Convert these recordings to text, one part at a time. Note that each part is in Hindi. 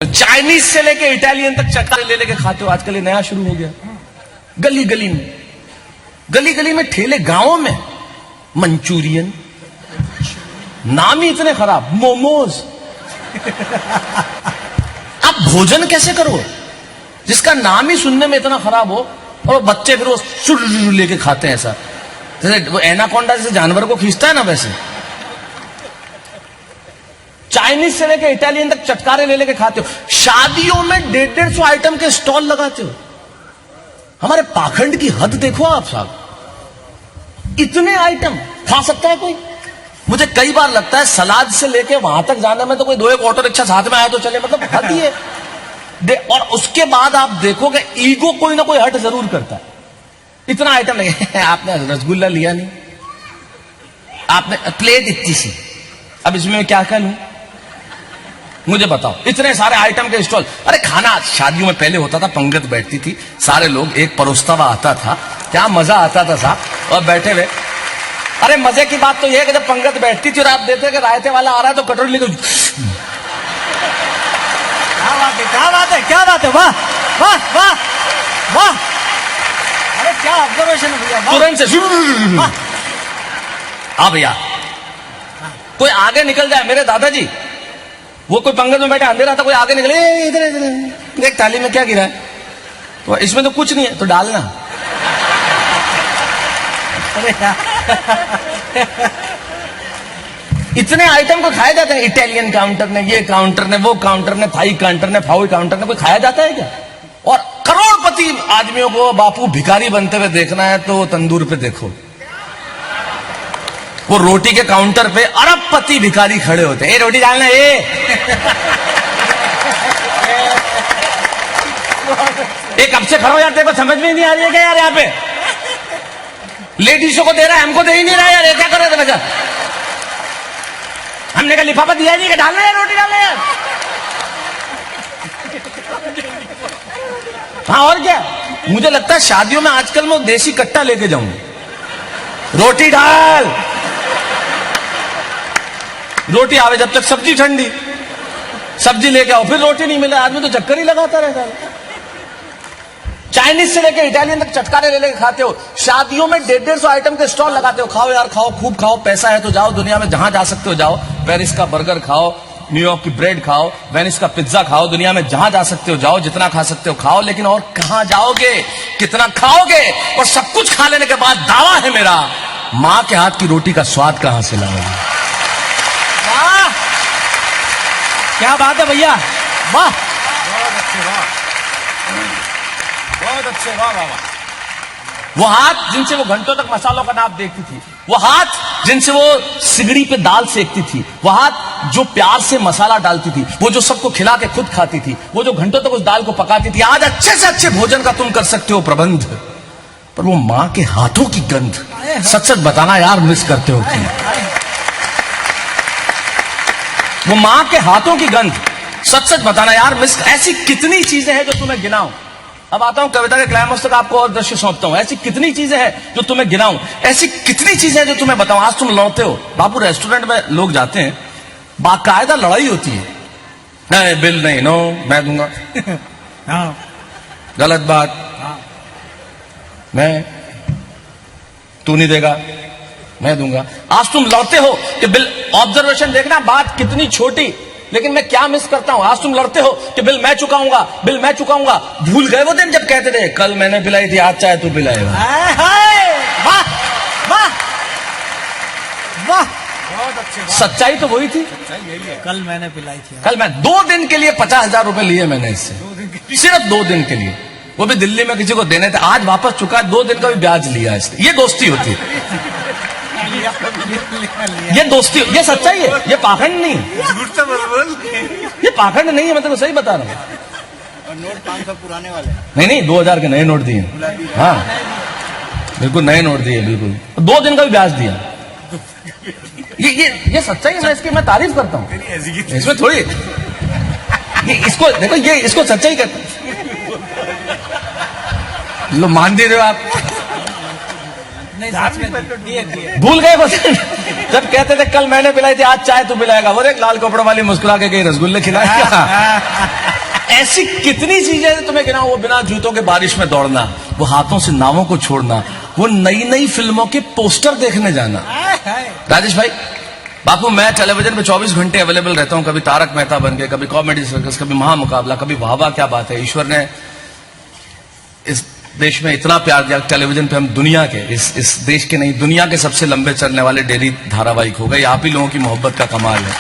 चाइनीज से लेके इटालियन तक चटकारे ले लेके खाते हो। आजकल ये नया शुरू हो गया। गली गली में ठेले, गांवों में मंचूरियन, नाम ही इतने खराब, मोमोज। आप भोजन कैसे करो जिसका नाम ही सुनने में इतना खराब हो, और बच्चे फिर वो सुर लेके खाते हैं ऐसा, जैसे वो एनाकोंडा जैसे जानवर को खींचता है ना, वैसे। चाइनीज से लेके इटालियन तक चटकारे ले लेके खाते हो। शादियों में 150 आइटम के स्टॉल लगाते हो। हमारे पाखंड की हद देखो आप साहब, इतने आइटम खा सकता है कोई? मुझे कई बार लगता है सलाद से लेके वहां तक जाने में तो कोई 2-1 ऑटो रिक्शा साथ में आया तो चले, मतलब हद ही है। और उसके बाद आप देखोगे ईगो कोई ना कोई हट जरूर करता है। इतना आइटम लगे, आपने रसगुल्ला लिया नहीं, आपने प्लेट इतनी सी, अब इसमें मैं क्या लूं, मुझे बताओ। इतने सारे आइटम के स्टॉल। अरे खाना शादियों में पहले होता था, पंगत बैठती थी, सारे लोग, एक परोसता हुआ आता था, क्या मजा आता था साहब, और बैठे हुए। अरे मजे की बात तो यह है कि जब पंगत बैठती थी और आप देखते कि रायते वाला आ रहा है तो कटोरी लेकर, क्या बात है, क्या बात है, वाह वाह वाह वाह, अरे क्या ऑब्जर्वेशन भैया, तुरंत से हाँ भैया, कोई आगे निकल जाए। मेरे दादाजी, वो कोई पंगत में बैठे, अंधेरा था, कोई आगे निकले, इधर इधर देख थाली में क्या गिरा है, तो इसमें तो कुछ नहीं है, तो डालना। इतने आइटम को खाया जाता है। इटालियन काउंटर ने, ये काउंटर ने, वो काउंटर ने, थाई काउंटर ने, फाउई काउंटर ने, कोई खाया जाता है क्या? और करोड़पति आदमियों को बापू भिखारी बनते हुए देखना है तो तंदूर पे देखो, वो रोटी के काउंटर पे अरबपति भिखारी खड़े होते हैं, रोटी डालना ये। एक कब से खड़ा हो जाते हैं, समझ में नहीं आ रही है क्या यार? यहाँ पे लेडीजों को दे रहा है, हमको दे ही नहीं रहा यार, ये क्या कर रहे थे बच्चा? हमने कहा लिफाफा दिया नहीं कि डालना है, रोटी डालना है। हाँ और क्या, मुझे लगता है शादियों में आजकल मैं देसी कट्टा लेके जाऊंगा, रोटी डाल, रोटी आवे जब तक सब्जी ठंडी, सब्जी लेके आओ फिर रोटी नहीं मिले, आदमी तो चक्कर ही लगाता रहता है। चाइनीज से लेके इटालियन तक चटकारे ले लेके खाते हो। शादियों में 150 आइटम के स्टॉल लगाते हो। खाओ यार खाओ, खूब खाओ, पैसा है तो जाओ, दुनिया में जहां जा सकते हो जाओ। पेरिस का बर्गर खाओ, न्यूयॉर्क की ब्रेड खाओ, वेनिस का पिज्जा खाओ, दुनिया में जहां जा सकते हो जाओ, जितना खा सकते हो खाओ, लेकिन और कहां जाओगे, कितना खाओगे? और सब कुछ खा लेने के बाद दावा है मेरा, मां के हाथ की रोटी का स्वाद कहां से लाओगे? वाह क्या बात है भैया, वाह बहुत अच्छे, वाह बहुत अच्छे, वाह वाह वाह। वो हाथ जिनसे वो घंटों तक मसालों का नाप देखती थी, वो हाथ जिनसे वो सिगड़ी पे दाल सेकती थी, वो हाथ जो प्यार से मसाला डालती थी, वो जो सबको खिला के खुद खाती थी, वो जो घंटों तक उस दाल को पकाती थी। आज अच्छे से अच्छे भोजन का तुम कर सकते हो प्रबंध, पर वो मां के हाथों की गंध, सच सच बताना यार, मिस करते हो क्या? वो मां के हाथों की गंध, सच सच बताना यार, मिस। ऐसी कितनी चीजें हैं जो तुम्हें गिनाऊं। अब आता हूं कविता के क्लाइमेक्स तक, आपको और दृश्य सौंपता हूं। ऐसी कितनी चीजें हैं जो तुम्हें गिनाऊं, ऐसी कितनी चीजें हैं जो तुम्हें बताऊं। आज तुम लौटते हो बाबू, रेस्टोरेंट में लोग जाते हैं, बाकायदा लड़ाई होती है, नहीं बिल नहीं, नो मैं दूंगा। हाँ गलत बात, मैं, तू नहीं देगा, मैं दूंगा। आज तुम लड़ते हो कि बिल, ऑब्जर्वेशन देखना, बात कितनी छोटी, लेकिन मैं क्या मिस करता हूं। आज तुम लड़ते हो कि बिल मैं चुकाऊंगा, बिल मैं चुकाऊंगा। भूल गए वो दिन जब कहते थे कल मैंने पिलाई थी, आज चाहे तू पिलाएगा। वाह वाह वाह, बहुत अच्छे। सच्चाई तो वही थी, कल मैंने पिलाई थी, कल मैं 2 दिन के लिए 50,000 रुपए लिए मैंने इससे, सिर्फ 2 दिन के लिए, वो भी दिल्ली में किसी को देने थे, आज वापस चुका, 2 दिन का भी ब्याज लिया इसने। ये दोस्ती होती है, ये दोस्ती, ये सच्चाई है, ये पाखंड नहीं है, झूठ तो बोल, ये पाखंड नहीं है, मैं तो सही बता रहा हूँ। और नोट 500 पुराने वाले, नहीं 2000 के नए नोट दिए, हाँ बिल्कुल नए नोट दिए, बिल्कुल 2 दिन का भी ब्याज दिया। ये सच्चाई है, मैं इसकी मैं तारीफ करता हूँ, इसमें थोड़ी, ये इसको देखो, ये इसको सच्चाई कहते हैं। लो मान दे रहे हो आप, भूल गए वो जब कहते थे कल मैंने पिलाई थी, आज चाय तू पिलाएगा। वो एक लाल कपड़ों वाली मुस्कुरा के गई, रसगुल्ले खिलाएगा। ऐसी कितनी चीजें तुम्हें गिना, वो बिना जूतों के बारिश में दौड़ना, वो हाथों से नावों को छोड़ना, वो नई नई फिल्मों के पोस्टर देखने जाना। राजेश भाई, बापू मैं टेलीविजन पे 24 घंटे अवेलेबल रहता हूं, कभी तारक मेहता बन के, कभी कॉमेडी सर्कस, कभी महामुकाबला, कभी वाह वाह क्या बात है। ईश्वर ने इस देश में इतना प्यार दिया, टेलीविजन पे हम दुनिया के, इस देश के नहीं दुनिया के सबसे लंबे चलने वाले डेली धारावाहिक हो गए। आप ही लोगों की मोहब्बत का कमाल है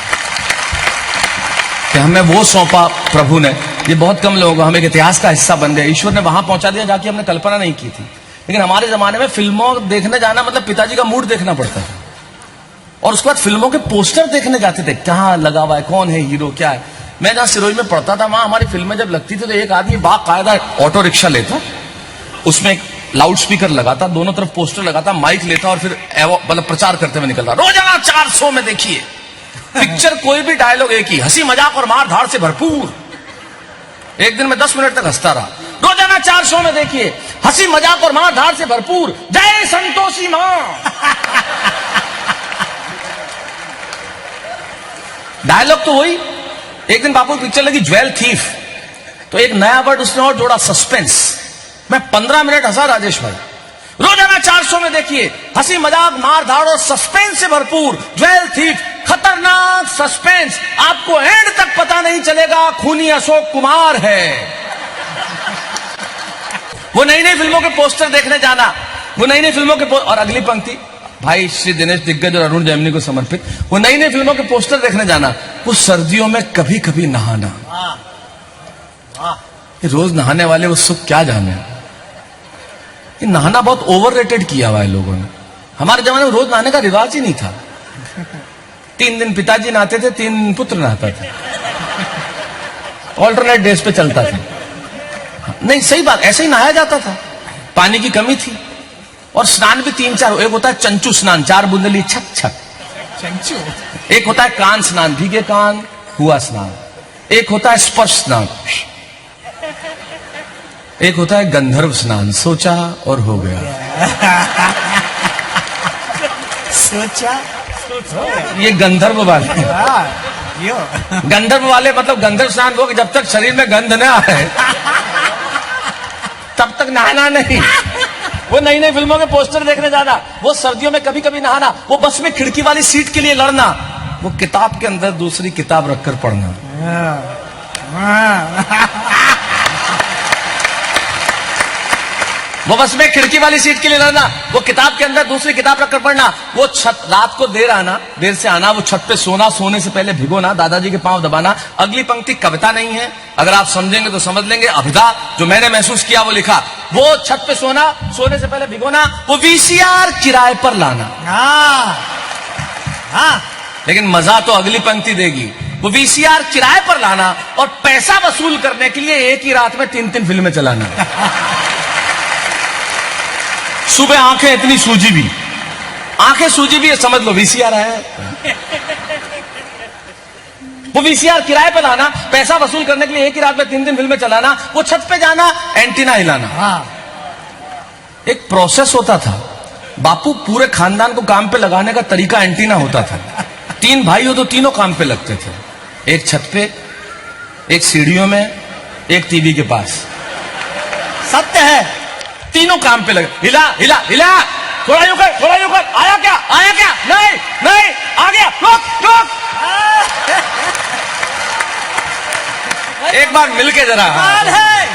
कि हमें वो सौंपा प्रभु ने। ये बहुत कम लोगों को, हम एक इतिहास का हिस्सा बन गए। ईश्वर ने वहां पहुंचा दिया जाके हमने कल्पना नहीं की थी। लेकिन हमारे जमाने में फिल्मों देखने जाना मतलब पिताजी का मूड देखना पड़ता था, और उसके बाद फिल्मों के पोस्टर देखने जाते थे, कहाँ लगा हुआ है, कौन है हीरो, क्या है। मैं जहां सिरोही में पढ़ता था, वहां हमारी फिल्में जब लगती थी तो एक आदमी बाकायदा ऑटो रिक्शा लेता, उसमें एक लाउड स्पीकर लगाता, दोनों तरफ पोस्टर लगाता, माइक लेता और फिर मतलब प्रचार करते हुए निकलता। रोजाना 400 में देखिए पिक्चर, कोई भी डायलॉग एक ही, हंसी मजाक और मार धाड़ से भरपूर। एक दिन में 10 मिनट तक हंसता रहा। रोजाना 400 में देखिए हंसी मजाक और मार धाड़ से भरपूर, जय संतोषी मां। डायलॉग तो वही। एक दिन बापू की पिक्चर लगी ज्वेल थीफ, तो एक नया वर्ड उसने और जोड़ा, सस्पेंस। मैं 15 मिनट हंसा राजेश भाई। रोजाना 400 में देखिए हंसी मजाक मार धाड़ और सस्पेंस से भरपूर, ज्वेल थीफ, खतरनाक सस्पेंस, आपको एंड तक पता नहीं चलेगा खूनी अशोक कुमार है। वो नई नई फिल्मों के पोस्टर देखने जाना, वो नई नई फिल्मों के और अगली पंक्ति भाई श्री दिनेश दिग्गज और अरुण जैमिनी को समर्पित, वो नई नई फिल्मों के पोस्टर देखने जाना, वो सर्दियों में कभी कभी नहाना। रोज नहाने वाले वो सुख क्या जाने। ये नहाना बहुत ओवररेटेड किया हुआ है लोगों ने। हमारे जमाने में रोज नहाने का रिवाज ही नहीं था। 3 दिन पिताजी नहाते थे, 3 दिन पुत्र नहाता था, ऑल्टरनेट डेज पे चलता था। नहीं सही बात, ऐसे ही नहाया जाता था, पानी की कमी थी। और स्नान भी 3-4, एक होता है चंचू स्नान, 4 बूंदली छक छक चंचू, एक होता है कान स्नान, भीगे कान हुआ स्नान, एक होता है स्पर्श स्नान, एक होता है गंधर्व स्नान, सोचा और हो गया। सोचा ये गंधर्व वाले, यो गंधर्व वाले मतलब गंधर्व स्नान वो कि जब तक शरीर में गंध न आए तब तक नहाना नहीं। वो नई नई फिल्मों के पोस्टर देखने जाना, वो सर्दियों में कभी कभी नहाना, वो बस में खिड़की वाली सीट के लिए लड़ना, वो किताब के अंदर दूसरी किताब रखकर पढ़ना। वो बस में खिड़की वाली सीट के लिए लड़ना, वो किताब के अंदर दूसरी किताब रखकर पढ़ना, वो छत रात को देर से आना, वो छत पे सोना, सोने से पहले भिगोना, दादाजी के पांव दबाना। अगली पंक्ति कविता नहीं है, अगर आप समझेंगे तो समझ लेंगे, अभिधा जो मैंने महसूस किया वो लिखा। वो छत पे सोना, सोने से पहले भिगोना, वो वीसीआर किराए पर लाना। लेकिन मजा तो अगली पंक्ति देगी, वो वीसीआर किराए पर लाना और पैसा वसूल करने के लिए एक ही रात में 3-3 फिल्में चलाना। सुबह आंखें इतनी सूजी भी, आंखें सूजी भी, समझ लो वीसीआर आया। वो वीसीआर किराए पे लाना, पैसा वसूल करने के लिए एक ही रात में 3-3 फिल्में चलाना, वो छत पे जाना, एंटीना हिलाना। एक प्रोसेस होता था। बापू पूरे खानदान को काम पे लगाने का तरीका एंटीना होता था। 3 भाई हो तो तीनों काम पे लगते थे, एक छत पे, एक सीढ़ियों में, एक टीवी के पास। सत्य है, तीनों काम पे लगे। हिला हिला हिला, थोड़ा यूं कर, थोड़ा यूं कर, आया क्या, आया क्या, नहीं नहीं आ गया, रुक रुक। एक बार मिलके जरा। है